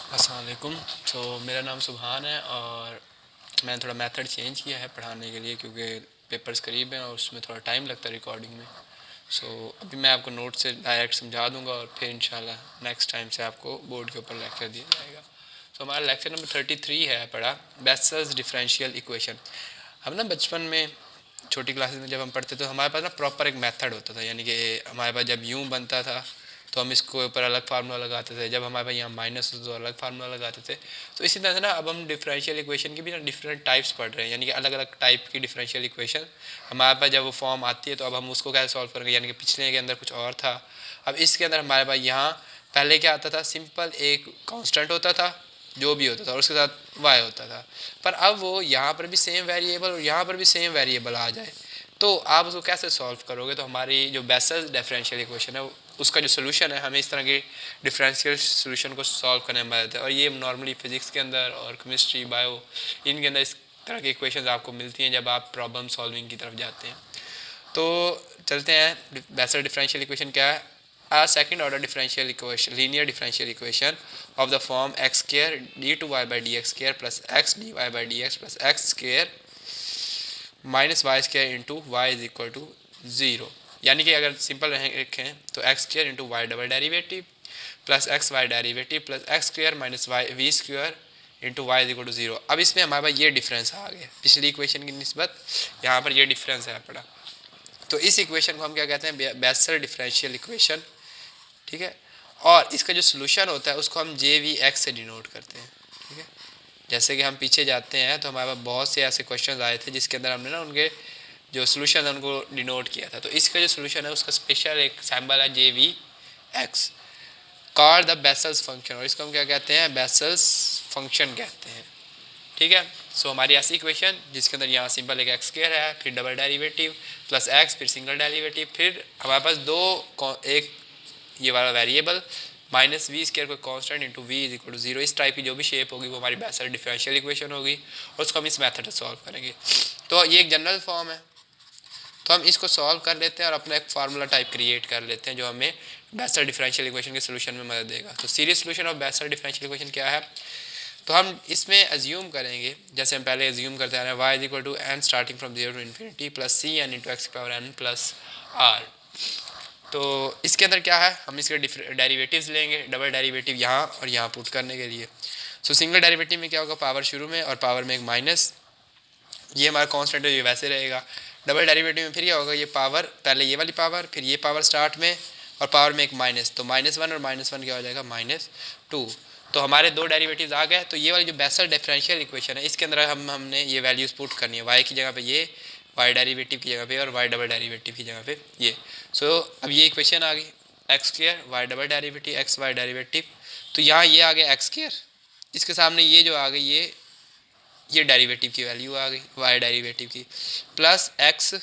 अस्सलाम वालेकुम। मेरा नाम सुभान है और मैंने थोड़ा मेथड चेंज किया है पढ़ाने के लिए क्योंकि पेपर्स करीब हैं और उसमें थोड़ा टाइम लगता है रिकॉर्डिंग में। अभी मैं आपको नोट से डायरेक्ट समझा दूंगा और फिर इंशाल्लाह नेक्स्ट टाइम से आपको बोर्ड के ऊपर लेक्चर दिया जाएगा। हमारा लेक्चर नंबर 33 है पढ़ा बेसल्स डिफरेंशियल इक्वेशन। हम ना बचपन में छोटी क्लासेस में जब हम पढ़ते तो हमारे पास ना प्रॉपर एक मेथड होता था, यानी कि हमारे पास जब यूं बनता था तो हम इसको ऊपर अलग फार्मूला लगाते थे, जब हमारे पास यहाँ माइनस हो तो अलग फार्मूला लगाते थे। तो इसी तरह से ना अब हम डिफरेंशियल इक्वेशन की भी ना डिफरेंट टाइप्स पढ़ रहे हैं, यानी कि अलग अलग टाइप की डिफरेंशियल इक्वेशन हमारे पास जब वो फॉर्म आती है तो अब हम उसको कैसे सॉल्व करेंगे। यानी कि पिछले के अंदर कुछ और था, अब इसके अंदर हमारे पास यहाँ पहले क्या आता था, सिंपल एक कांस्टेंट होता था जो भी होता था और उसके साथ y होता था। पर अब वो यहाँ पर भी सेम वेरिएबल और यहाँ पर भी सेम वेरिएबल आ जाए तो आप उसको कैसे सॉल्व करोगे। तो हमारी जो बेसल डिफरेंशियल इक्वेशन है उसका जो सोल्यूशन है, हमें इस तरह के डिफरेंशियल सोल्यूशन को सॉल्व करने में मदद है। और ये नॉर्मली फिजिक्स के अंदर और केमिस्ट्री बायो इनके अंदर इस तरह की इक्वेशंस आपको मिलती हैं जब आप प्रॉब्लम सॉल्विंग की तरफ जाते हैं। तो चलते हैं, बेसल डिफरेंशियल इक्वेशन क्या है। A second order differential equation, linear differential equation of the form x square d to y by dx square plus x dy by dx plus x square minus y square into y is equal to 0। यानी कि अगर simple रखें तो x square into y double derivative plus x y derivative plus x square minus y v square into y is equal to 0। अब इसमें हमारे पास ये difference आ गया, पिछली इक्वेशन की निस्बत यहाँ पर ये डिफरेंस है पड़ा। तो इस इक्वेशन को हम क्या कहते हैं, बेसल डिफरेंशियल इक्वेशन। ठीक है, और इसका जो सोल्यूशन होता है उसको हम जे वी एक्स से डिनोट करते हैं। ठीक है, जैसे कि हम पीछे जाते हैं तो हमारे पास बहुत से ऐसे क्वेश्चन आए थे जिसके अंदर हमने ना उनके जो सोल्यूशन है उनको डिनोट किया था। तो इसका जो सोल्यूशन है उसका स्पेशल एक सिंबल है J V X, called the Bessel's function, और इसको हम क्या कहते हैं, बेसल्स फंक्शन कहते हैं। ठीक है, हमारी ऐसी इक्वेशन जिसके अंदर यहाँ सिंपल एक एक्स स्क्वायर है, फिर डबल डेरिवेटिव प्लस एक्स, फिर सिंगल डेरिवेटिव, फिर हमारे पास एक ये वाला वेरिएबल माइनस वी स्क्वायर को constant into v is equal to 0। इस टाइप की जो भी शेप होगी वो हमारी बेसल डिफरेंशियल इक्वेशन होगी और उसको हम इस मेथड से सॉल्व करेंगे। तो ये एक जनरल फॉर्म है, तो हम इसको सॉल्व कर लेते हैं और अपना एक फार्मूला टाइप क्रिएट कर लेते हैं जो हमें बेसल डिफरेंशियल इक्वेशन के सोल्यूशन में मदद देगा। तो series solution of Bessel differential equation क्या है, तो हम इसमें अज्यूम करेंगे जैसे हम पहले अज्यूम करते हैं y is equal to n starting from 0 to infinity plus c n into x power n plus r. तो इसके अंदर क्या है, हम इसके डेरिवेटिव्स लेंगे, डबल डेरिवेटिव यहाँ और यहाँ पुट करने के लिए। सिंगल डेरिवेटिव में क्या होगा, पावर शुरू में और पावर में एक माइनस, ये हमारा कांस्टेंट है, ये वैसे रहेगा। डबल डेरिवेटिव में फिर क्या होगा, ये पावर पहले ये वाली पावर फिर ये पावर स्टार्ट में और पावर में एक माइनस, तो -1 और -1 क्या हो जाएगा -2। तो हमारे दो डेरिवेटिव्स आ गए। तो ये वाली जो बेसल डिफरेंशियल इक्वेशन है इसके अंदर हमने ये वैल्यूज पुट करनी है, y की जगह पे ये, y डेरिवेटिव की जगह पे और y डबल डेरिवेटिव की जगह पे ये। अब ये इक्वेशन आ गई, x square y double derivative x y derivative, तो यहाँ ये आ गया एक्स स्क्वायर, इसके सामने ये जो आ गई ये डेरिवेटिव की वैल्यू आ गई y डेरिवेटिव की, प्लस x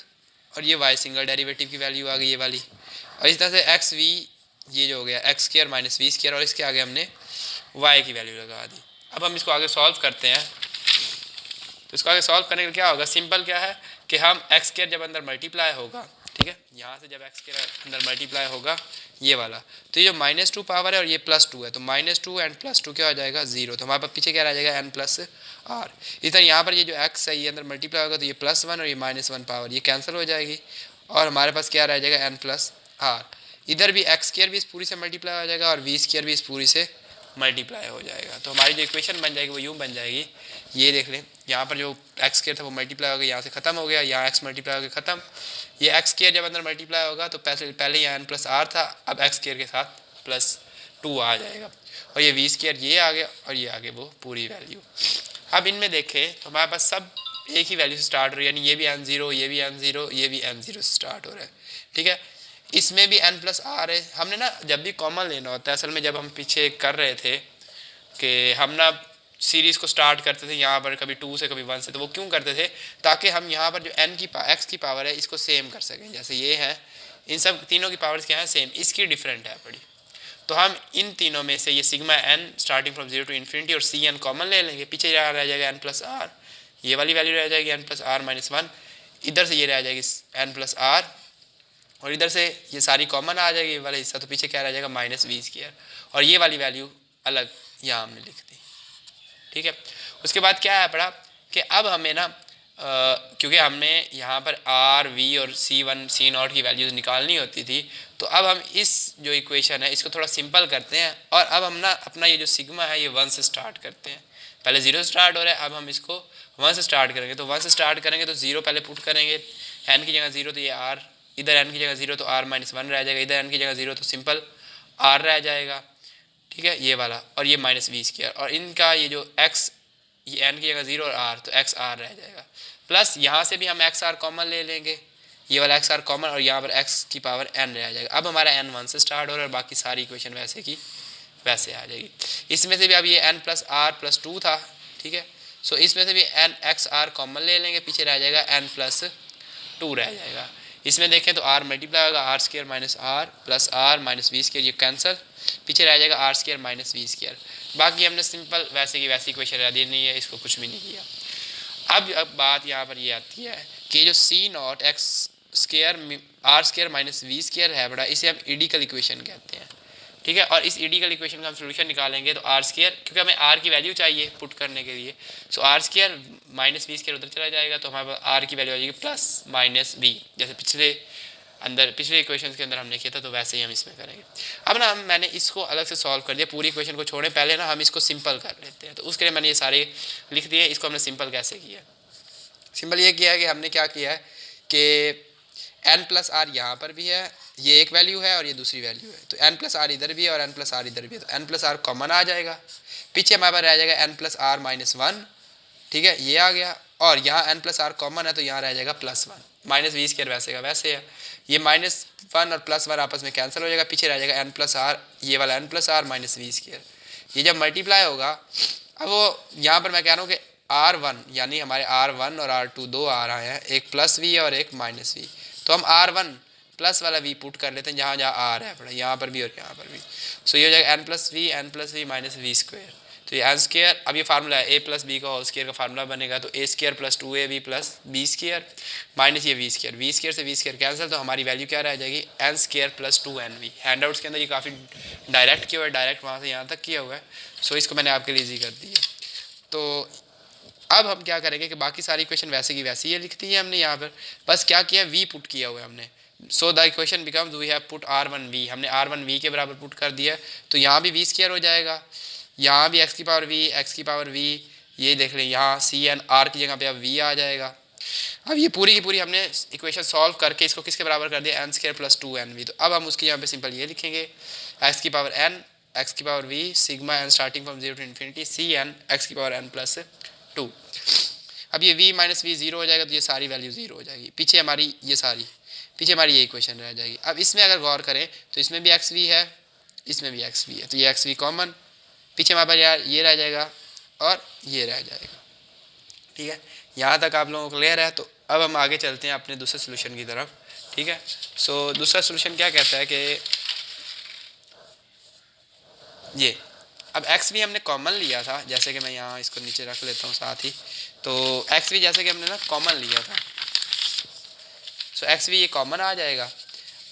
और ये y सिंगल डेरिवेटिव की वैल्यू आ गई ये वाली, और इस तरह से एक्स वी ये जो हो गया x square minus v square, और इसके आगे हमने y की वैल्यू लगा दी। अब हम इसको आगे सॉल्व करते हैं। तो इसको आगे सॉल्व करने का क्या होगा, सिंपल क्या है कि हम एक्स स्क्वायर जब अंदर मल्टीप्लाई होगा, ठीक है, यहाँ से जब एक्स स्क्वायर अंदर मल्टीप्लाई होगा ये वाला, तो ये जो -2 पावर है और ये +2 है, तो -2 एंड +2 क्या हो जाएगा 0। तो हमारे पास पीछे क्या रह जाएगा n प्लस आर। इस तरह यहाँ पर ये जो x है ये अंदर मल्टीप्लाई होगा तो ये +1 और ये -1 पावर ये कैंसिल हो जाएगी और हमारे पास क्या रह जाएगा n प्लस आर। इधर भी एक्स स्क्वायर भी इस पूरी से मल्टीप्लाई हो जाएगा और वी स्क्वायर भी इस पूरी से मल्टीप्लाई हो जाएगा। तो हमारी जो इक्वेशन बन जाएगी वो यूँ बन जाएगी, ये देख लें, यहाँ पर जो एक्स स्क्वायर था वो मल्टीप्लाई हो गया, यहाँ से खत्म हो गया, यहाँ एक्स मल्टीप्लाई हो गया खत्म। ये एक्स स्क्वायर जब अंदर मल्टीप्लाई होगा तो पहले यहाँ n प्लस आर था, अब एक्स स्क्वायर के साथ +2 आ जाएगा और ये वी स्क्वायर ये आ गया और ये आगे वो पूरी वैल्यू। अब इनमें देखें तो हमारे पास सब एक ही वैल्यू से स्टार्ट हो रही है, यानी ये भी n0, ये भी n0, ये भी n0 से स्टार्ट हो रहा है। ठीक है, इसमें भी n प्लस आर है। हमने ना जब भी कॉमन लेना होता है, असल में जब हम पीछे कर रहे थे कि हम ना सीरीज़ को स्टार्ट करते थे यहाँ पर कभी 2 से कभी 1 से, तो वो क्यों करते थे, ताकि हम यहाँ पर जो x की पावर है इसको सेम कर सकें। जैसे ये है, इन सब तीनों की पावर्स क्या है सेम, इसकी डिफरेंट है बड़ी, तो हम इन तीनों में से ये sigma n starting from 0 to infinity और सी एन कॉमन ले लेंगे, पीछे रह जाएगा n प्लस आर, ये वाली वैल्यू रह जाएगी n प्लस आर -1, इधर से ये रह जाएगी n प्लस आर और इधर से ये सारी कॉमन आ जाएगी ये वाला हिस्सा, तो पीछे क्या रह जाएगा -v स्क्वायर और ये वाली वैल्यू अलग यहाँ हमने लिख दी, ठीक है। उसके बाद क्या है पड़ा कि अब हमें ना क्योंकि हमने यहाँ पर आर वी और C1 C0 की वैल्यूज़ निकालनी होती थी, तो अब हम इस जो इक्वेशन है इसको थोड़ा सिंपल करते हैं और अब हम ना अपना ये जो सिग्मा है ये 1 से स्टार्ट करते हैं। पहले 0 से स्टार्ट हो रहा है, अब हम इसको 1 से स्टार्ट करेंगे। तो 1 से स्टार्ट करेंगे तो 0 पहले पुट करेंगे, n की जगह 0 तो ये r, इधर n की जगह 0 तो r-1 रह जाएगा, इधर n की जगह 0 तो सिंपल r रह जाएगा, ठीक है, ये वाला, और ये -v², और इनका ये जो x, ये n की जगह 0 और r तो x r रह जाएगा। प्लस यहाँ से भी हम x r कॉमन ले लेंगे, ये वाला x r कॉमन, और यहाँ पर x की पावर n रह जाएगा। अब हमारा n 1 से स्टार्ट हो रहा है और बाकी सारी इक्वेशन वैसे की वैसे आ जाएगी। इसमें से भी अब ये n प्लस r प्लस 2 था, ठीक है, सो इसमें से भी n x r कॉमन ले लेंगे, पीछे रह जाएगा n प्लस 2 रह जाएगा। इसमें देखें तो r मल्टीप्लाई होगा, r square minus r plus r minus v square, ये कैंसिल, पीछे रह जाएगा r square minus v square. बाकी हमने सिंपल वैसे की वैसी इक्वेशन रह दी नहीं है, इसको कुछ भी नहीं किया। अब बात यहाँ पर ये आती है कि जो C0 x square r square minus v square है बड़ा, इसे हम इडिकल इक्वेशन कहते हैं, ठीक है। और इस इडिकल इक्वेशन का हम सोल्यूशन निकालेंगे तो r स्क्वायर, क्योंकि हमें r की वैल्यू चाहिए पुट करने के लिए, so r square minus v square उधर चला जाएगा, तो हमारे पास r की वैल्यू आ जाएगी प्लस माइनस वी, जैसे पिछले इक्वेशन के अंदर हमने किया था, तो वैसे ही हम इसमें करेंगे। अब ना मैंने इसको अलग से सॉल्व कर दिया, पूरी इक्वेशन को छोड़े, पहले ना हम इसको सिंपल कर लेते हैं। तो उसके लिए मैंने ये सारे लिख दिए। इसको हमने सिंपल कैसे किया, सिंपल ये किया है कि हमने क्या किया है कि n प्लस आर यहाँ पर भी है, ये एक वैल्यू है और ये दूसरी वैल्यू है, तो n प्लस आर इधर भी है और n प्लस आर इधर भी है, तो n प्लस आर कॉमन आ जाएगा, पीछे हमारे पास रह जाएगा n प्लस आर माइनस 1, ठीक है, ये आ गया, और यहाँ n प्लस आर कॉमन है तो यहाँ रह जाएगा प्लस 1, माइनस वी स्क्वायर वैसे का वैसे है, ये -1 और +1 आपस में कैंसिल हो जाएगा, पीछे रह जाएगा n प्लस आर, ये वाला n plus r minus v square. ये जब मल्टीप्लाई होगा, अब वो यहाँ पर मैं कह रहा हूँ कि R1 यानी हमारे R1 और R2 दो आ रहे हैं, एक प्लस वी और एक माइनस वी, तो हम R1 प्लस वाला v पुट कर लेते हैं जहाँ जहाँ r है पड़ा, यहाँ पर भी और यहाँ पर भी, सो ये हो जाएगा n plus v minus v square, तो ये एन स्क्वायर, अब ये फार्मूला है a प्लस बी का होल स्क्वायर का फार्मूला बनेगा, तो a square plus 2ab plus b square minus ये वी स्क्वायर से वी स्क्वायर कैंसिल, तो हमारी वैल्यू क्या रह जाएगी n square plus 2nv। Handouts के अंदर ये काफ़ी डायरेक्ट किया हुआ है, डायरेक्ट वहाँ से यहाँ तक किया हुआ है, सो इसको मैंने आपके लिए ईजी कर दिया। तो अब हम क्या करेंगे कि बाकी सारी इक्वेशन वैसे की वैसी ये लिखती है हमने, यहाँ पर बस क्या किया v पुट किया हुआ है हमने, so the equation becomes we have put r1v, हमने r1v के बराबर पुट कर दिया, तो यहाँ भी वी स्क्वायर हो जाएगा, यहाँ भी x की पावर v, ये देख लें यहाँ cn r की जगह पे अब v आ जाएगा। अब ये पूरी की पूरी हमने इक्वेशन सॉल्व करके इसको किसके बराबर कर दिया, एन स्क्वायर प्लस 2nv, तो अब हम उसके यहाँ पे सिंपल ये लिखेंगे x की पावर n x की power v sigma n starting from 0 to infinity cn x की पावर n प्लस 2। अब ये v माइनस वी 0 हो जाएगा, तो ये सारी वैल्यू 0 हो जाएगी, पीछे हमारी ये इक्वेशन रह जाएगी। अब इसमें अगर गौर करें तो इसमें भी एक्स वी है, इसमें भी एक्स वी है, तो ये एक्स वी कॉमन, पीछे हमारे पास यार ये रह जाएगा और ये रह जाएगा, ठीक है, यहाँ तक आप लोगों को क्लियर है। तो अब हम आगे चलते हैं अपने दूसरे सोल्यूशन की तरफ, ठीक है। सो दूसरा सोल्यूशन क्या कहता है कि ये अब एक्स भी हमने कॉमन लिया था, जैसे कि मैं यहाँ इसको नीचे रख लेता हूँ साथ ही, तो एक्स भी जैसे कि हमने ना कॉमन लिया था, सो एक्स भी ये कॉमन आ जाएगा।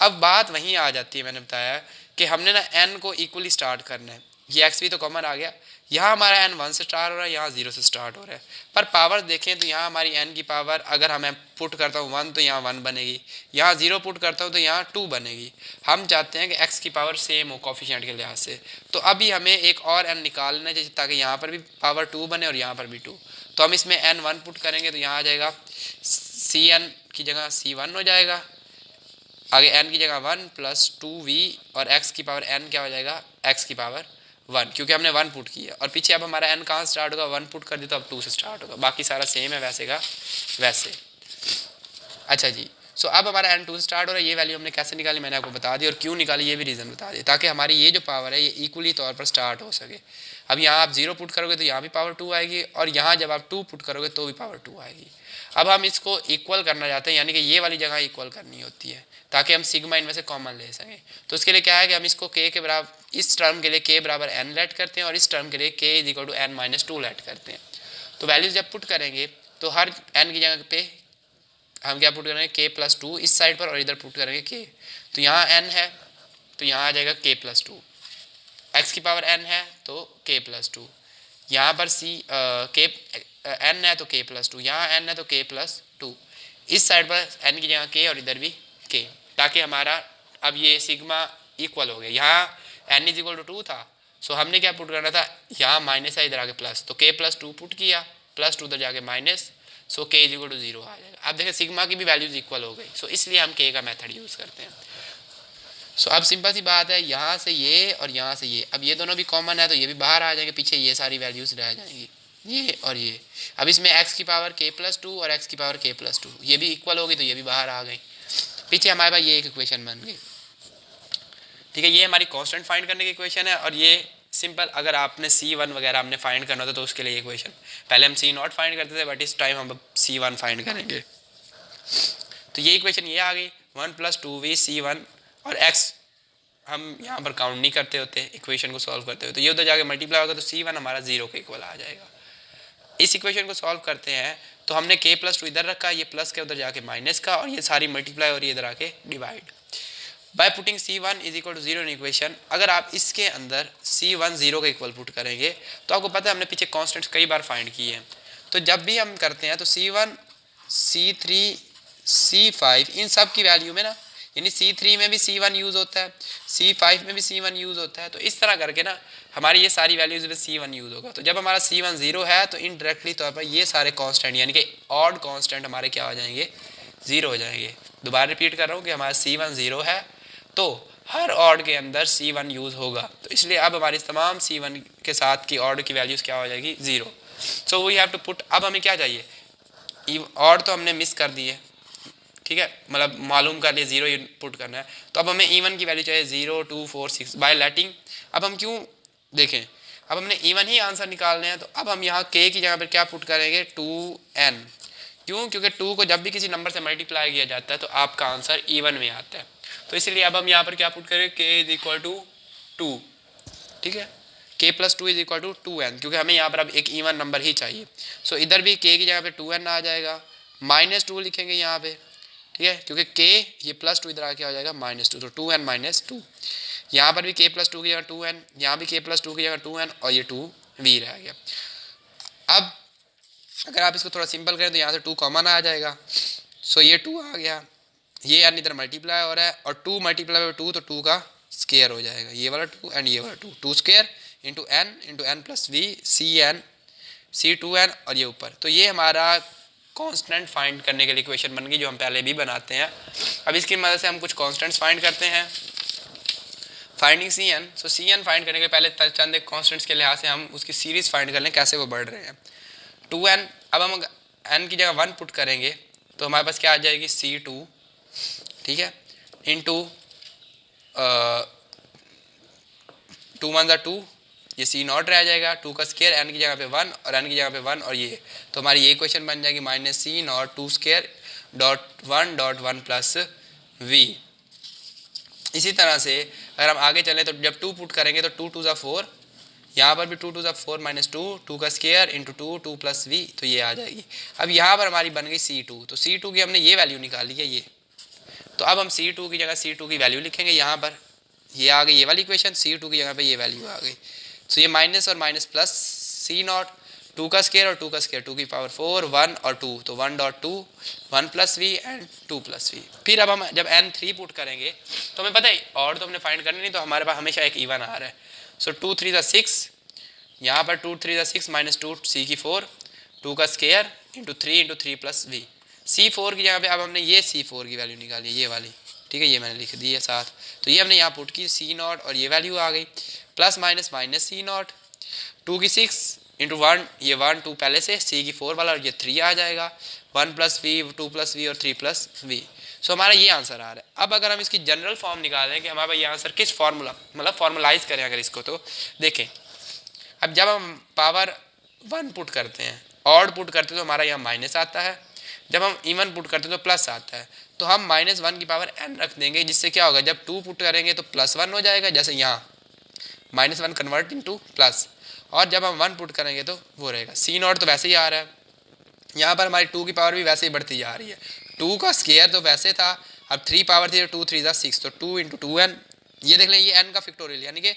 अब बात वहीं आ जाती है, मैंने बताया कि हमने ना एन को इक्वली स्टार्ट करना है, ये एक्स भी तो कॉमन आ गया, यहाँ हमारा एन 1 से स्टार्ट हो रहा है, यहाँ 0 से स्टार्ट हो रहा है, पर पावर देखें तो यहाँ हमारी एन की पावर अगर मैं पुट करता हूँ 1 तो यहाँ 1 बनेगी, यहाँ 0 पुट करता हूँ तो यहाँ 2 बनेगी। हम चाहते हैं कि एक्स की पावर सेम हो कोफिशिएंट के लिहाज से, तो अभी हमें एक और एन निकालना चाहिए ताकि यहाँ पर भी पावर 2 बने और यहाँ पर भी 2, तो हम इसमें एन 1 पुट करेंगे तो यहाँ आ जाएगा सी एन की जगह C1 हो जाएगा, आगे n की जगह 1 प्लस 2v और x की पावर n क्या हो जाएगा x की पावर 1, क्योंकि हमने 1 पुट किया, और पीछे अब हमारा n कहाँ स्टार्ट होगा 1 पुट कर दिया तो अब 2 से स्टार्ट होगा, बाकी सारा सेम है वैसे का वैसे। अच्छा जी, सो अब हमारा n 2 से स्टार्ट हो रहा है, ये वैल्यू हमने कैसे निकाली मैंने आपको बता दी, और क्यों निकाली ये भी रीज़न बता दिया, ताकि हमारी ये जो पावर है ये इक्वली तौर पर स्टार्ट हो सके। अब यहाँ आप 0 पुट करोगे तो यहाँ भी पावर 2 आएगी, और यहाँ जब आप 2 पुट करोगे तो भी पावर 2 आएगी। अब हम इसको इक्वल करना चाहते हैं, यानी कि ये वाली जगह इक्वल करनी होती है ताकि हम सिग्मा इनमें से कॉमन ले सकें। तो उसके लिए क्या है कि हम इसको k के बराबर, इस टर्म के लिए k बराबर n लेट करते हैं और इस टर्म के लिए k is equal to n minus 2 let करते हैं। तो वैल्यूज जब पुट करेंगे तो हर n की जगह पे हम क्या पुट करेंगे k प्लस 2 इस साइड पर, और इधर पुट करेंगे k, तो यहाँ n है तो यहाँ आ जाएगा k प्लस 2, x की पावर n है तो k प्लस टू, यहाँ पर k n है तो k प्लस टू, यहाँ n है तो k प्लस टू, इस साइड पर n की जगह k और इधर भी k, ताकि हमारा अब ये सिग्मा इक्वल हो गया। यहाँ n is equal to two था, सो हमने क्या पुट करना था, यहाँ माइनस है इधर आके प्लस, तो k प्लस टू पुट किया, प्लस टू उधर जाके minus, so k is equal to zero आ जाएगा। अब देखिए सिग्मा की भी वैल्यूज इक्वल हो गई, सो इसलिए हम k का मेथड यूज़ करते हैं। सो अब सिंपल सी बात है, यहाँ से ये और यहाँ से ये, अब ये दोनों भी कॉमन है तो ये भी बाहर आ जाएंगे, पीछे ये सारी वैल्यूज रह जाएंगी, ये और ये। अब इसमें x की पावर k प्लस टू और x की पावर k प्लस टू, ये भी इक्वल हो गई तो ये भी बाहर आ गई, पीछे हमारे पास ये एक इक्वेशन बन गई। ठीक है, ये हमारी कांस्टेंट फाइंड करने की इक्वेशन है। और ये सिंपल, अगर आपने C1 वगैरह हमने फाइंड करना था तो उसके लिए इक्वेशन, पहले हम C0 फाइंड करते थे बट इस टाइम हम C1 फाइंड करेंगे। तो ये इक्वेशन ये आ गई 1 प्लस टू वी C1, और x हम यहाँ पर काउंट नहीं करते होते इक्वेशन को सॉल्व करते हुए, तो ये उधर जाके मल्टीप्लाई होगा तो C1 हमारा जीरो के इक्वल आ जाएगा। इस इक्वेशन को सॉल्व करते हैं तो हमने k प्लस टू इधर रखा, ये प्लस के उधर जाके माइनस का, और ये सारी मल्टीप्लाई और ये इधर आके divide. By putting C1 is equal to zero in equation, अगर आप इसके अंदर C1 जीरो के इक्वल पुट करेंगे तो आपको पता है हमने पीछे कॉन्स्टेंट्स कई बार फाइंड किए हैं, तो जब भी हम करते हैं तो C1 C3 C5 इन सब की वैल्यू में ना, यानी C3 में भी C1 यूज़ होता है, C5 में भी C1 यूज़ होता है, तो इस तरह करके ना हमारी ये सारी वैल्यूज़ में C1 यूज़ होगा। तो जब हमारा C1 जीरो है तो इनडायरेक्टली तौर पर ये सारे कांस्टेंट यानी कि ऑड कांस्टेंट हमारे क्या हो जाएंगे, जीरो हो जाएंगे। दोबारा रिपीट कर रहा हूँ कि हमारा C1 जीरो है तो हर ऑड के अंदर C1 यूज़ होगा, तो इसलिए अब हमारी तमाम C1 के साथ की ऑड की वैल्यूज़ क्या हो जाएगी, zero. So we have to put, अब हमें क्या चाहिए, ऑड तो हमने मिस कर दी है, ठीक है, मतलब मालूम कर लिए जीरो पुट करना है, तो अब हमें इवन की वैल्यू चाहिए 0 2 4 6 बाय लेटिंग। अब हम क्यों देखें, अब हमने इवन ही आंसर निकालने हैं, तो अब हम यहाँ k की जगह पर क्या पुट करेंगे, 2n, क्यों, क्योंकि 2 को जब भी किसी नंबर से मल्टीप्लाई किया जाता है तो आपका आंसर इवन में आता है, तो इसलिए अब हम यहाँ पर क्या पुट करें, k इज इक्वल टू 2, ठीक है, k plus two is equal to 2n, क्योंकि हमें यहाँ पर अब एक इवन नंबर ही चाहिए। सो इधर भी k की जगह पे 2n आ जाएगा, माइनस टू लिखेंगे यहाँ पे, ठीक है, क्योंकि k ये प्लस टू इधर आके आ जाएगा माइनस टू, तो 2n माइनस टू, यहाँ पर भी k प्लस टू की जगह 2n, यहाँ भी k प्लस टू की जगह 2n, और ये 2v रह गया। अब अगर आप इसको थोड़ा सिंपल करें तो यहाँ से 2 कॉमन आ जाएगा, सो ये 2 आ गया, ये n इधर मल्टीप्लाई हो रहा है, और 2 मल्टीप्लाई बाय 2 तो 2 का स्केयर हो जाएगा, ये वाला 2 एंड ये वाला 2, 2 square into n plus v C2n और ये ऊपर, तो ये हमारा कांस्टेंट फाइंड करने के लिए इक्वेशन बन गई जो हम पहले भी बनाते हैं। अब इसकी मदद से हम कुछ कांस्टेंट्स फाइंड करते हैं, फाइंडिंग Cn। सो Cn फाइंड करने के पहले चंद एक कांस्टेंट्स के लिहाज से हम उसकी सीरीज फाइंड कर लें कैसे वो बढ़ रहे हैं। 2n, अब हम n की जगह 1 पुट करेंगे तो हमारे पास क्या आ जाएगी, C2, ठीक है, इंटू 2 1 ज़ा 2, ये C0 रह जाएगा, 2 का स्केयर n की जगह पे 1 और n की जगह पे 1, और ये तो हमारी ये इक्वेशन बन जाएगी minus C0 2 square dot 1 plus v। इसी तरह से अगर हम आगे चलें तो जब 2 पुट करेंगे तो 2 2 ज़ा 4, यहाँ पर भी 2 2 ज़ा 4 माइनस 2, 2 का स्केयर इंटू 2 प्लस v, तो ये आ जाएगी। अब यहाँ पर हमारी बन गई C2, तो C2 की हमने ये वैल्यू निकाली है ये, तो अब हम C2 की जगह C2 की वैल्यू लिखेंगे, यहाँ पर ये आ गई ये वाली इक्वेशन, C2 की जगह पे ये वैल्यू आ गई, तो ये माइनस और माइनस प्लस C0, 2 का स्केयर और 2 का स्केयर, 2 की पावर 4 1 और 2, तो 1.2 1 plus v and 2 plus v. फिर अब हम जब n 3 पुट करेंगे तो हमें पता है और तो हमने फाइंड करनी नहीं, तो हमारे पास हमेशा एक इवन आ रहा है, सो 2 3 ज़ा 6, यहाँ पर 2 3 ज़ा 6 माइनस 2 C की 4, 2 का square into 3 plus we. C4 की जगह पे अब हमने ये C4 की वैल्यू निकाली है ये वाली, ठीक है, ये मैंने लिख दी है साथ, तो ये हमने यहाँ पुट की C0 और ये वैल्यू आ गई, प्लस माइनस माइनस C0, 2 की 6 इंटू 1, ये 1 2 पहले से, C की 4 वाला, और ये 3 आ जाएगा, 1 प्लस वी 2 प्लस वी और 3 प्लस वी। सो हमारा ये आंसर आ रहा है। अब अगर हम इसकी जनरल फॉर्म निकालें कि हमारा ये आंसर किस फार्मूला मतलब फॉर्मुलाइज करें अगर इसको, तो देखें अब जब हम पावर 1 पुट करते हैं, ऑड पुट करते हैं तो हमारा यहाँ माइनस आता है, जब हम इवन पुट करते हैं तो प्लस आता है, तो हम -1 की पावर n रख देंगे, जिससे क्या होगा जब 2 पुट करेंगे तो +1 हो जाएगा, जैसे यहाँ -1 कन्वर्ट इनटू प्लस, और जब हम 1 पुट करेंगे तो वो रहेगा। C0 तो वैसे ही आ रहा है, यहाँ पर हमारी 2 की पावर भी वैसे ही बढ़ती जा रही है, 2 का स्केयर तो वैसे था, अब 3 पावर थी तो 2 3 ज़ा 6, तो 2 इंटू 2n, ये देख लें ये n का फैक्टोरियल यानी कि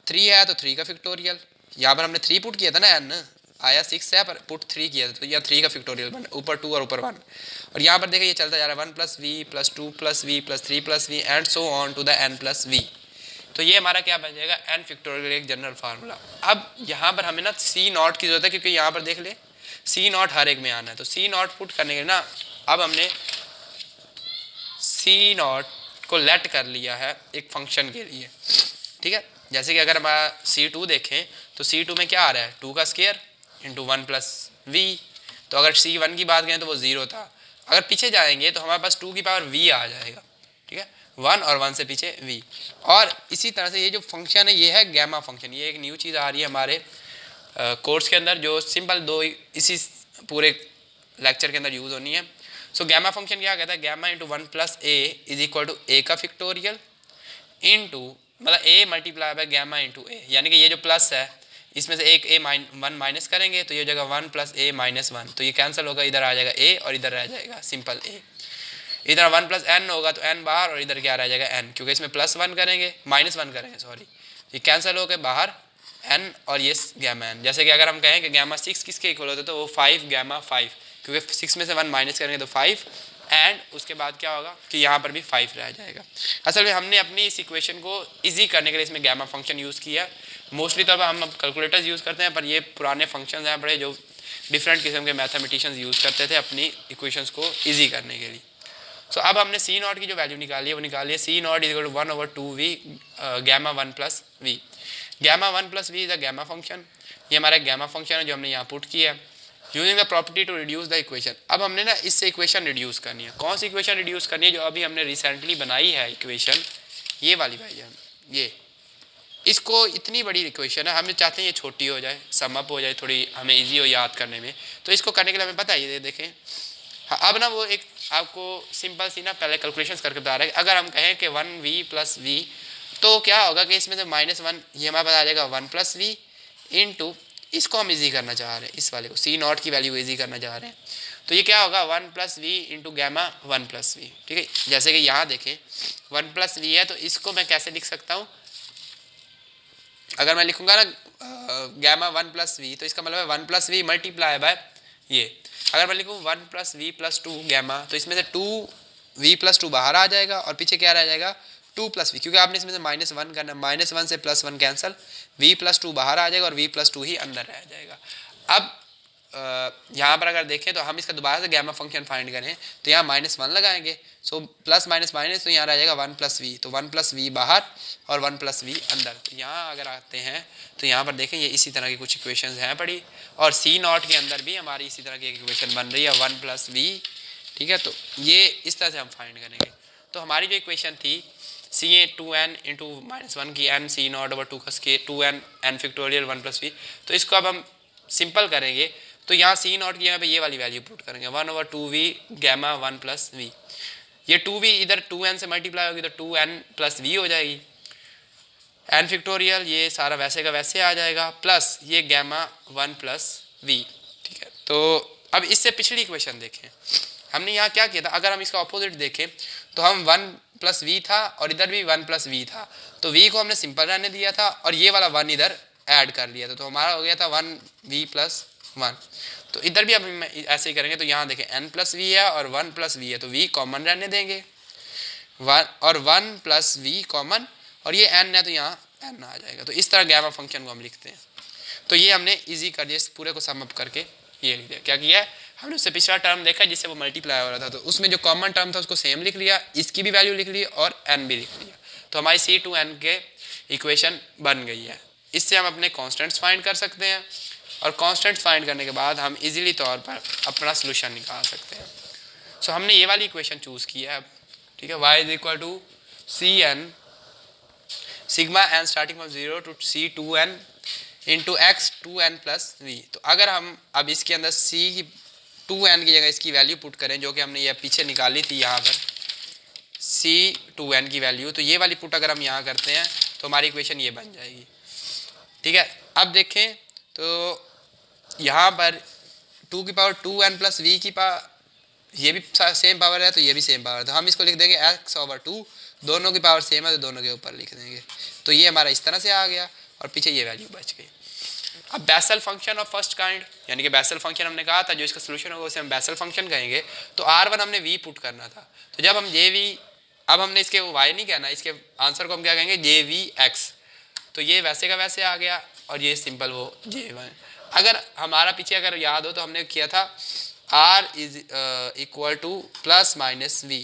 3 है तो 3 का फैक्टोरियल, यहाँ पर हमने 3 पुट किया था ना, एन आया 6 है पर पुट 3 किया था, तो यह 3 का फैक्टोरियल बना, ऊपर 2 और ऊपर 1। और यहाँ पर देखिए ये चलता जा रहा है 1 plus v plus 2 plus v plus 3 plus v and so on to the n plus v. तो ये हमारा क्या बन जाएगा, एन फैक्टोरियल, एक जनरल फार्मूला। अब यहाँ पर हमें ना सी नॉट की जरूरत है, क्योंकि यहाँ पर देख ले सी नॉट हर एक में आना है, तो सी नॉट पुट करने के लिए ना अब हमने सी नॉट को लेट कर लिया है एक फंक्शन के लिए, ठीक है। जैसे कि अगर हमारा C2 देखें तो C2 में क्या आ रहा है, 2 का स्क्वायर इंटू 1 प्लस वी। तो अगर C1 की बात करें तो वो 0 था, अगर पीछे जाएंगे तो हमारे पास 2 की पावर v आ जाएगा, ठीक है, 1 और 1 से पीछे v। और इसी तरह से ये जो फंक्शन है ये है गैमा फंक्शन, ये एक न्यू चीज़ आ रही है हमारे कोर्स के अंदर, जो सिंपल दो इसी पूरे लेक्चर के अंदर यूज़ होनी है। सो गैमा फंक्शन क्या कहता है, gamma into 1 plus A is equal to A का फैक्टोरियल इंटू मतलब A multiply by gamma into A, यानी कि ये जो प्लस है इसमें से एक ए वन माइनस करेंगे तो ये जगह 1 प्लस ए माइनस 1, तो ये कैंसिल होगा, इधर आ जाएगा ए और इधर रह जाएगा सिंपल ए। इधर 1 प्लस एन होगा तो एन बाहर और इधर क्या रह जाएगा एन, क्योंकि इसमें प्लस 1 करेंगे माइनस 1 करेंगे सॉरी, ये कैंसिल होकर बाहर एन और ये गैमा एन। जैसे कि अगर हम कहें कि गैमा 6 किसके इक्वल होता है तो वो 5 गैमा 5, क्योंकि 6 में से 1 माइनस करेंगे तो 5 एंड उसके बाद क्या होगा कि यहाँ पर भी 5 रह जाएगा। असल में हमने अपनी इस इक्वेशन को इजी करने के लिए इसमें गैमा फंक्शन यूज़ किया। मोस्टली तौर पर हम कैलकुलेटर्स यूज़ करते हैं, पर ये पुराने फंक्शन हैं बड़े जो डिफरेंट किस्म के मैथमेटिशियंस यूज़ करते थे अपनी इक्वेशंस को ईजी करने के लिए। सो अब हमने सी नॉट की जो वैल्यू निकाली है वो निकाली है C not is equal to 1/2v gamma 1 plus V. Gamma 1 plus V is a gamma function, ये हमारा गैमा फंक्शन है जो हमने यहाँ पुट किया है using the property to reduce the equation. अब हमने ना इससे इक्वेशन रिड्यूस करनी है। कौन सी इक्वेशन रिड्यूस करनी है, जो अभी हमने रिसेंटली बनाई है इक्वेशन, ये वाली भाई जान, ये इसको इतनी बड़ी इक्वेशन है, हम चाहते हैं ये छोटी हो जाए, सम अप हो जाए, थोड़ी हमें इजी हो याद करने में। तो इसको करने के लिए हमें पता है, ये देखें हाँ, अब ना वो एक आपको सिंपल सी ना पहले कैलकुलेशंस करके बता रहा है। अगर हम कहें कि 1v प्लस वी तो क्या होगा कि इसमें से -1 ये हमारे पास आ जाएगा 1 प्लस वी इंटू इसको हम इजी करना चाह रहे हैं, इस वाले को सी नॉट की वैल्यू इजी करना चाह रहे हैं, तो ये क्या होगा 1 plus v into gamma 1 plus v, ठीक है। जैसे कि यहाँ देखें 1 प्लस वी है तो इसको मैं कैसे लिख सकता हूँ, अगर मैं लिखूंगा ना गैमा 1 प्लस वी तो इसका मतलब है 1 प्लस वी मल्टीप्लाई बाय ये। अगर मैं लिखूँ 1 प्लस वी प्लस 2 गैमा तो इसमें से 2v प्लस 2 बाहर आ जाएगा और पीछे क्या रह जाएगा 2 प्लस वी, क्योंकि आपने इसमें से -1 करना, -1 से +1 कैंसिल, v प्लस 2 बाहर आ जाएगा और v प्लस 2 ही अंदर रह जाएगा। अब यहाँ पर अगर देखें तो हम इसका दोबारा से गैमा फंक्शन फाइंड करें तो यहाँ -1 लगाएंगे, सो प्लस माइनस माइनस तो यहाँ रह जाएगा 1 प्लस वी, तो 1 प्लस वी बाहर और 1 प्लस वी अंदर। तो यहाँ अगर आते हैं तो यहाँ पर देखें ये इसी तरह की कुछ इक्वेशंस हैं पड़ी, और सी नॉट के अंदर भी हमारी इसी तरह की एक इक्वेशन बन रही है 1 प्लस वी, ठीक है। तो ये इस तरह से हम फाइंड करेंगे। तो हमारी जो इक्वेशन थी सी ए 2n इंटू -1 की n सी नॉट ओवर 2 का square 2n n factorial 1 plus v, तो इसको अब हम सिंपल करेंगे तो यहाँ सी नॉट की जगह पे ये वाली वैल्यू पुट करेंगे 1/2v गैमा 1 प्लस वी। ये 2v इधर 2n से मल्टीप्लाई होगी तो 2n प्लस वी हो जाएगी, n फैक्टोरियल ये सारा वैसे का वैसे आ जाएगा, प्लस ये गैमा 1 प्लस वी, ठीक है। तो अब इससे पिछली इक्वेशन देखें, हमने यहाँ क्या किया था, अगर हम इसका ऑपोजिट देखें तो हम 1 प्लस वी था और इधर भी 1 प्लस वी था, तो v को हमने सिंपल रहने दिया था और ये वाला 1 इधर ऐड कर लिया था, तो हमारा हो गया था 1v प्लस 1। तो इधर भी अब ऐसे ही करेंगे, तो यहाँ देखें n प्लस वी है और 1 प्लस वी है, तो v कॉमन रहने देंगे, 1 और 1 प्लस वी कॉमन और ये n है तो यहाँ n आ जाएगा। तो इस तरह गैमा फंक्शन को हम लिखते हैं। तो ये हमने इजी कर दिया, इस पूरे को सम अप करके ये लिख दिया। क्या किया है हमने, उससे पिछला टर्म देखा जिससे वो मल्टीप्लाई हो रहा था, तो उसमें जो कॉमन टर्म था उसको सेम लिख लिया, इसकी भी वैल्यू लिख ली और n भी लिख लिया, तो हमारी C2n के इक्वेशन बन गई है। इससे हम अपने कॉन्स्टेंट्स फाइंड कर सकते हैं और कॉन्स्टेंट्स फाइंड करने के बाद हम इजीली तौर पर अपना सोल्यूशन निकाल सकते हैं। सो हमने ये वाली इक्वेशन चूज़ की है, ठीक है, y is equal to c n sigma n starting from 0 to C2n into x 2n plus v. तो अगर हम अब इसके अंदर c की 2n की जगह इसकी वैल्यू पुट करें, जो कि हमने ये पीछे निकाली थी यहाँ पर C2n की वैल्यू, तो ये वाली पुट अगर हम यहाँ करते हैं तो हमारी इक्वेशन ये बन जाएगी, ठीक है। अब देखें तो यहाँ पर 2 की पावर 2n प्लस वी की पावर, ये भी सेम पावर है तो ये भी सेम पावर है, तो हम इसको लिख देंगे x/2, दोनों की पावर सेम है तो दोनों के ऊपर लिख देंगे, तो ये हमारा इस तरह से आ गया। और पीछे ये वैल्यू बच गई। अब Bessel function of first kind, यानी कि बेसल फंक्शन हमने कहा था जो इसका सोल्यूशन होगा उसे हम बेसल फंक्शन कहेंगे। तो R1 हमने V पुट करना था, तो जब हम JV, अब हमने इसके Y नहीं कहना, इसके आंसर को हम क्या कहेंगे JVX। तो ये वैसे का वैसे आ गया और ये सिंपल वो J1। अगर हमारा पीछे अगर याद हो तो हमने किया था R is equal two plus minus V,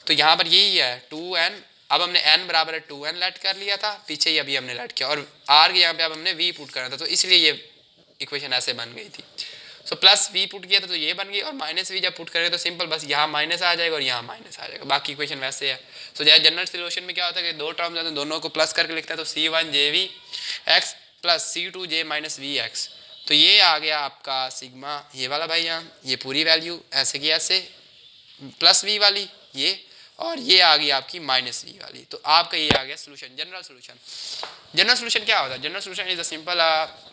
तो यहाँ पर यही है 2n। अब हमने n बराबर है 2n लेट कर लिया था, पीछे ही अभी हमने लेट किया, और r के यहाँ पे अब हमने v पुट करना था, तो इसलिए ये इक्वेशन ऐसे बन गई थी। सो प्लस v पुट किया था तो ये बन गई, और माइनस v जब पुट करेंगे तो सिंपल बस यहाँ माइनस आ जाएगा और यहाँ माइनस आ जाएगा, बाकी इक्वेशन वैसे है। सो जैसे जनरल सोल्यूशन में क्या होता है कि दो टर्म्स हैं, दोनों को प्लस करके लिखते हैं, तो c1jvx plus c2j minus vx। तो ये आ गया आपका सिग्मा ये वाला भाई, यहाँ ये पूरी वैल्यू ऐसे की ऐसे प्लस v वाली ये, और ये आ गई आपकी माइनस वी वाली। तो आपका ये आ गया solution, general solution. General solution क्या होता है? General solution is a simple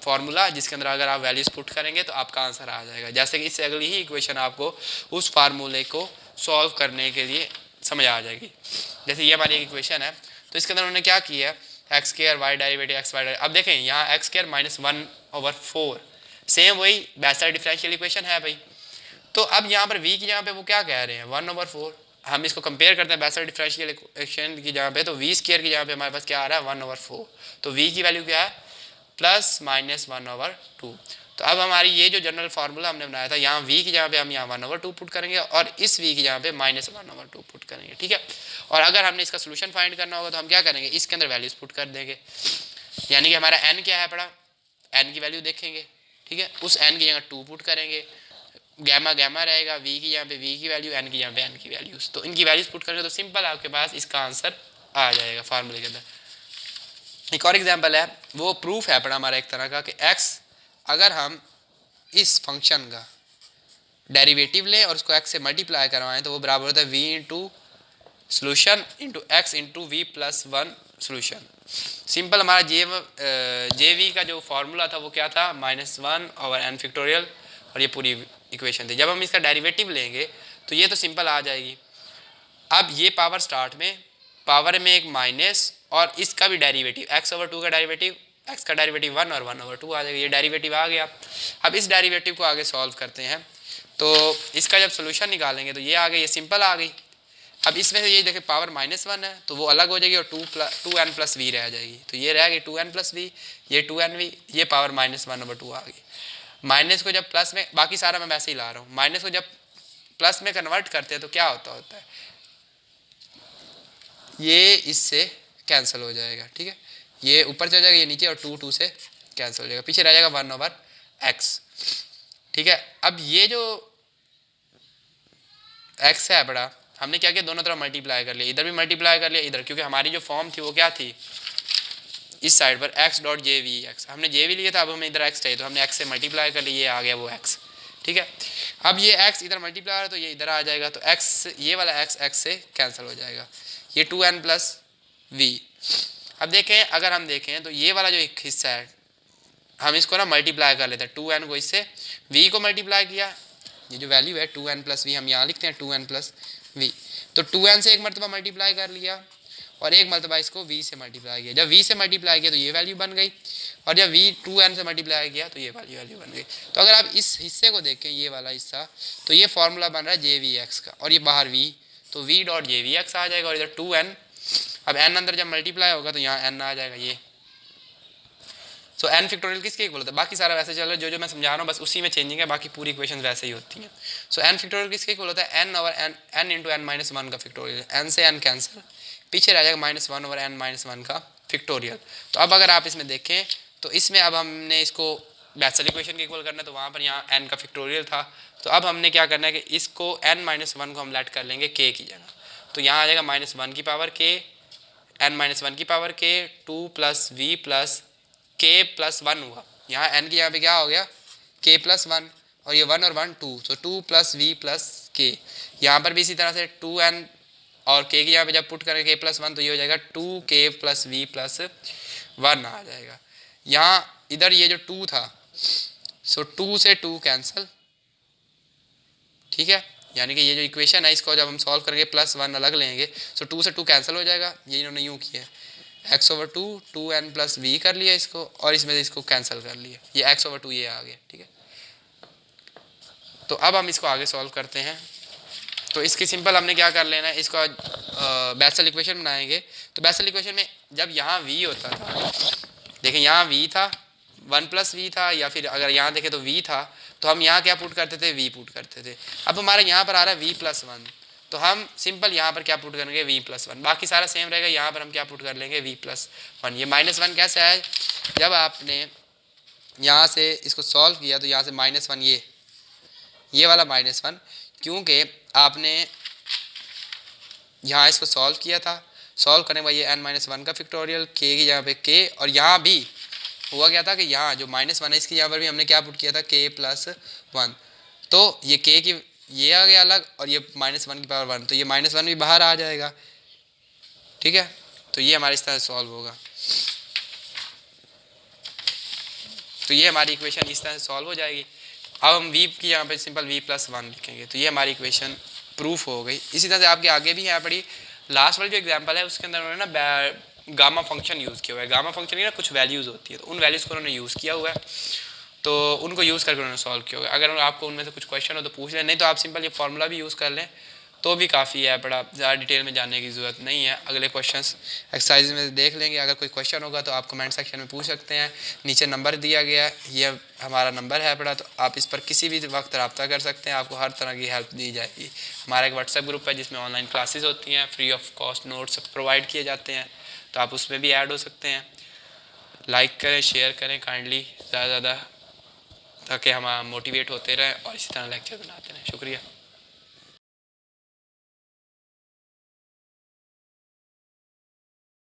formula जिसके अंदर अगर आप वैल्यूज पुट करेंगे तो आपका आंसर आ जाएगा। जैसे कि इससे अगली ही इक्वेशन आपको उस फार्मूले को सॉल्व करने के लिए समझ आ जाएगी। जैसे ये हमारी एक इक्वेशन है, तो इसके अंदर उन्होंने क्या किया है, x square y derivative x y. अब देखें यहाँ एक्स स्क्वायर माइनस 1/4, सेम वही बेसल डिफरेंशियल इक्वेशन है भाई। तो अब यहाँ पर v की जहाँ पे वो क्या कह रहे हैं 1/4, हम इसको कंपेयर करते हैं बेसल डिफरेंशियल इक्वेशन की जहाँ पे, तो v स्क्वायर की जहाँ पे हमारे पास क्या आ रहा है 1/4, तो v की वैल्यू क्या है प्लस माइनस 1/2। तो अब हमारी ये जो जनरल फार्मूला हमने बनाया था, यहाँ v की जहाँ पे हम यहाँ 1/2 पुट करेंगे और इस v की जहाँ पे माइनस 1/2 पुट करेंगे, ठीक है। और अगर हमने इसका सोल्यूशन फाइंड करना होगा तो हम क्या करेंगे, इसके अंदर वैल्यूज पुट कर देंगे, यानी कि हमारा n क्या है पड़ा, n की वैल्यू देखेंगे, ठीक है, उस n की जगह 2 पुट करेंगे, गैमा गैमा रहेगा, v की यहाँ पे v की वैल्यू, n की यहाँ पे n की वैल्यूज, तो इनकी वैल्यूज पुट करेंगे तो सिंपल आपके पास इसका आंसर आ जाएगा फार्मूले के अंदर। एक और एग्जांपल है, वो प्रूफ है पड़ा हमारा एक तरह का कि x अगर हम इस फंक्शन का डेरिवेटिव लें और उसको x से मल्टीप्लाई करवाएं तो वो बराबर होता है v into solution into x into v plus 1 solution. Simple हमारा जे वी का जो फार्मूला था वो क्या था -1/n⁴, और ये पूरी इक्वेशन थी। जब हम इसका डेरिवेटिव लेंगे तो ये तो सिंपल आ जाएगी। अब ये पावर स्टार्ट में पावर में एक माइनस और इसका भी डेरिवेटिव x/2 का डेरिवेटिव, x का डेरिवेटिव 1 और 1/2 आ जाएगा, ये डेरिवेटिव आ गया। अब इस डेरिवेटिव को आगे सॉल्व करते हैं तो इसका जब सोल्यूशन निकालेंगे तो ये आ गई, ये सिंपल आ गई। अब इसमें से ये देखें पावर -1 है तो वो अलग हो जाएगी और 2n प्लस वी रह जाएगी, तो ये रह गई 2n प्लस वी, ये 2nv, ये पावर -1/2 आ गई। माइनस को जब प्लस में, बाकी सारा मैं वैसे ही ला रहा हूँ, माइनस को जब प्लस में कन्वर्ट करते हैं तो क्या होता है ये इससे कैंसिल हो जाएगा, ठीक है, ये ऊपर चल जाएगा, ये नीचे, और 2 से कैंसिल हो जाएगा, पीछे रह जाएगा 1/x, ठीक है। अब ये जो x है बड़ा, हमने क्या किया, दोनों तरफ मल्टीप्लाई कर लिया, इधर भी मल्टीप्लाई कर लिया इधर, क्योंकि हमारी जो फॉर्म थी वो क्या थी, इस साइड पर x.jvx, हमने jv लिया था, अब हमें इधर x चाहिए तो हमने x से मल्टीप्लाई कर लिया, ये आ गया वो x, ठीक है। अब ये x इधर मल्टीप्लाई हो रहा है तो ये इधर आ जाएगा, तो x ये वाला x से कैंसिल हो जाएगा, ये 2n प्लस v। अब देखें, अगर हम देखें तो ये वाला जो एक हिस्सा है हम इसको ना मल्टीप्लाई कर लेते हैं, 2n को इससे v को मल्टीप्लाई किया, ये जो वैल्यू है 2n प्लस वी हम यहाँ लिखते हैं 2n प्लस वी, तो 2n से एक मरतबा मल्टीप्लाई कर लिया और एक मरतबा इसको v से मल्टीप्लाई किया। जब v से मल्टीप्लाई किया तो ये वैल्यू बन गई, और जब v 2n से मल्टीप्लाई किया तो ये वैल्यू बन गई। तो अगर आप इस हिस्से को देखें, ये वाला हिस्सा, तो ये फार्मूला बन रहा है jvx का, और ये बाहर v, तो v.jvx आ जाएगा, और इधर 2n, अब n अंदर जब मल्टीप्लाई होगा तो यहाँ n आ जाएगा ये। सो n फैक्टोरियल किसके इक्वल होता है, बाकी सारा वैसे चल रहा है, जो मैं समझा रहा हूँ बस उसी में चेंजिंग है, बाकी पूरी इक्वेशन वैसे ही होती हैं। सो n फैक्टोरियल किसके इक्वल होता है, n इंटू n माइनस 1 का फैक्टोरियल, n से n कैंसिल, पीछे रह जाएगा -1/n-1 का फैक्टोरियल। तो अब अगर आप इसमें देखें तो इसमें अब हमने इसको बेसल इक्वेशन के इक्वल करना है, तो वहाँ पर यहाँ n का फैक्टोरियल था, तो अब हमने क्या करना है कि इसको n-1 को हम लेट कर लेंगे k की जगह, तो यहाँ आ जाएगा -1 की पावर k, n-1 की power k, 2 plus v plus k plus 1 हुआ, यहाँ n की यहाँ पे क्या हो गया k प्लस 1, और ये 1 और 1 2, तो 2 प्लस v प्लस k, यहाँ पर भी इसी तरह से 2n और k की यहाँ पे जब पुट करेंगे k प्लस 1 तो ये हो जाएगा 2k प्लस v प्लस 1 आ जाएगा। यहाँ इधर ये जो 2 था, सो 2 से 2 कैंसिल, ठीक है, यानी कि ये जो इक्वेशन है इसको जब हम सॉल्व करेंगे +1 अलग लेंगे, सो 2 से 2 कैंसिल हो जाएगा, ये इन्होंने यूँ किया है, x/2 2n + v कर लिया इसको, और इसमें से इसको कैंसिल कर लिया, ये x/2 ये आ गया, ठीक है। तो अब हम इसको आगे सॉल्व करते हैं। तो इसकी सिंपल हमने क्या कर लेना है, इसका बेसल इक्वेशन बनाएंगे। तो बेसल इक्वेशन में जब यहाँ v होता था, देखें यहाँ v था 1 + v था, या फिर अगर यहाँ देखें तो v था, तो हम यहाँ क्या पुट करते थे, v पुट करते थे। अब हमारे यहाँ पर आ रहा है v + 1, तो हम सिंपल यहाँ पर क्या पुट करेंगे, v + 1, बाकी सारा सेम रहेगा। यहाँ पर हम क्या पुट कर लेंगे, v + 1। ये -1 कैसे आया, जब आपने यहाँ से इसको सॉल्व किया तो यहाँ से -1 ये वाला -1, क्योंकि आपने यहाँ इसको सॉल्व किया था। सॉल्व करने के बाद ये n-1 का फैक्टोरियल k की जगह पे k, और यहाँ भी हुआ क्या था कि यहाँ जो -1 है इसकी यहाँ पर भी हमने क्या पुट किया था, k + 1, तो ये k की ये आ गया अलग, और ये -1 की पावर 1, तो ये -1 भी बाहर आ जाएगा, ठीक है। तो ये हमारे इस तरह सॉल्व होगा। तो ये हमारी इक्वेशन इस तरह से सॉल्व हो जाएगी। अब हम v की यहाँ पे सिंपल v + 1 लिखेंगे, तो ये हमारी इक्वेशन प्रूफ हो गई। इसी तरह से आपके आगे भी यहाँ पड़ी लास्ट वाली जो एग्जांपल है उसके अंदर उन्होंने ना गामा फंक्शन यूज़ किया हुआ है। गामा फंक्शन की ना कुछ वैल्यूज़ होती है, तो उन वैल्यूज़ को उन्होंने यूज़ किया हुआ है, तो उनको यूज़ करके उन्होंने सॉल्व किया होगा। अगर आपको उनमें से कुछ क्वेश्चन हो तो पूछ लें, नहीं तो आप सिंपल ये फार्मूला भी यूज़ कर लें तो भी काफ़ी है, बड़ा ज़्यादा डिटेल में जाने की ज़रूरत नहीं है। अगले क्वेश्चंस एक्सरसाइज में देख लेंगे। अगर कोई क्वेश्चन होगा तो आप कमेंट सेक्शन में पूछ सकते हैं। नीचे नंबर दिया गया है, ये हमारा नंबर है बड़ा, तो आप इस पर किसी भी वक्त रब्ता कर सकते हैं, आपको हर तरह की हेल्प दी जाएगी। हमारा एक व्हाट्सएप ग्रुप है जिसमें ऑनलाइन क्लासेस होती हैं, free of cost notes provide किए जाते हैं, तो आप उसमें भी ऐड हो सकते हैं। लाइक करें, शेयर करें काइंडली ज़्यादा से ज़्यादा, ताकि हम मोटिवेट होते रहें और इसी तरह लेक्चर बनाते रहें। शुक्रिया।